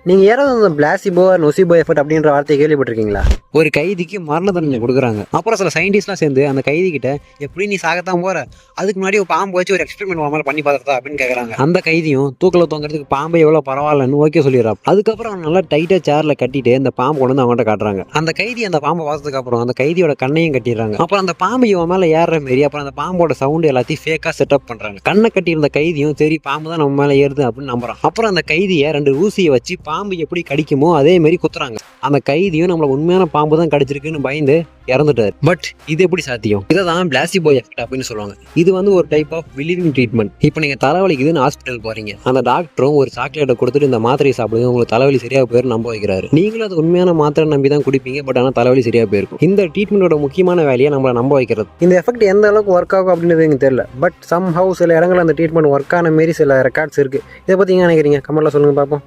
நீங்கள் யாராவது அந்த பிளாசிபோ நொசிபோ எஃபெக்ட் அப்படின்ற வார்த்தையை கேள்விப்பட்டிருக்கீங்களா? ஒரு கைதிக்கு மரண தண்டனை கொடுக்குறாங்க. அப்புறம் சில சயின்டிஸ்ட்லாம் சேர்ந்து அந்த கைதி கிட்ட எப்படி நீ சாகத்தான் போற, அதுக்கு முன்னாடி ஒரு பாம்பு வச்சு ஒரு எக்ஸ்பெரிமெண்ட் மேலே பண்ணி பார்த்தா அப்படின்னு கேட்குறாங்க. அந்த கைதியும் தூக்கில் தொங்குறதுக்கு பாம்பு எவ்வளோ பரவாயில்லன்னு ஓகே சொல்லிடுறா. அதுக்கப்புறம் அவன் நல்லா டைட்டாக சேரில் கட்டிட்டு இந்த பாம்பு கொண்டு வந்து அவங்கள்ட்ட காட்டுறாங்க. அந்த கைதி அந்த பாம்பை பார்த்ததுக்கு அப்புறம் அந்த கைதியோட கண்ணையும் கட்டிடுறாங்க. அப்புறம் அந்த பாம்பு இவன் மேலே ஏறுற மாரி அப்புறம் அந்த பாம்போட சவுண்டு எல்லாத்தையும் ஃபேக்காக செட்டப் பண்ணுறாங்க. கண்ணை கட்டியிருந்த கைதியும் சரி பாம்பு தான் நம்ம மேலே ஏறுது அப்படின்னு நம்புறான். அப்புறம் அந்த கைதியை 2 ஊசியை வச்சு பாம்பு எப்படி கடிக்குமோ அதே மாதிரி குத்துறாங்க. அந்த கைதியும் நம்மள உண்மையான பாம்பு தான் கடிச்சிருக்குன்னு பயந்து இறந்துட்டார். பட் இது எப்படி சாத்தியம்? இதை தான் பிளாசிபோ எஃபெக்ட் அப்படின்னு சொல்லுவாங்க. இது வந்து ஒரு டைப் ஆஃப் பிலீவிங் ட்ரீட்மெண்ட். இப்போ நீங்க தலைவலிக்குதுன்னு ஹாஸ்பிட்டல் போறீங்க, அந்த டாக்டரும் ஒரு சாக்லேட்டை கொடுத்துட்டு இந்த மாத்திரையை சாப்பிடுங்க உங்களுக்கு தலைவலி சரியா போயிரும் நம்ப வைக்கிறாரு. நீங்களும் அது உண்மையான மாத்திரை நம்பி தான் குடிப்பீங்க. பட் ஆனால் தலைவலி சரியா போயிருக்கும். இந்த ட்ரீட்மெண்டோட முக்கியமான வேலையை நம்மளை நம்ப வைக்கிறது. இந்த எஃபெக்ட் எந்த அளவுக்கு ஒர்க் ஆகும் அப்படின்றது எனக்கு தெரியல. பட் சம் ஹவு சில இடங்கள் அந்த ட்ரீட்மெண்ட் ஒர்க் ஆன மாரி சில ரெக்கார்ட்ஸ் இருக்கு. இதை பத்தி என்ன நினைக்கிறீங்க? கமெண்ட்ல சொல்லுங்க பார்ப்போம்.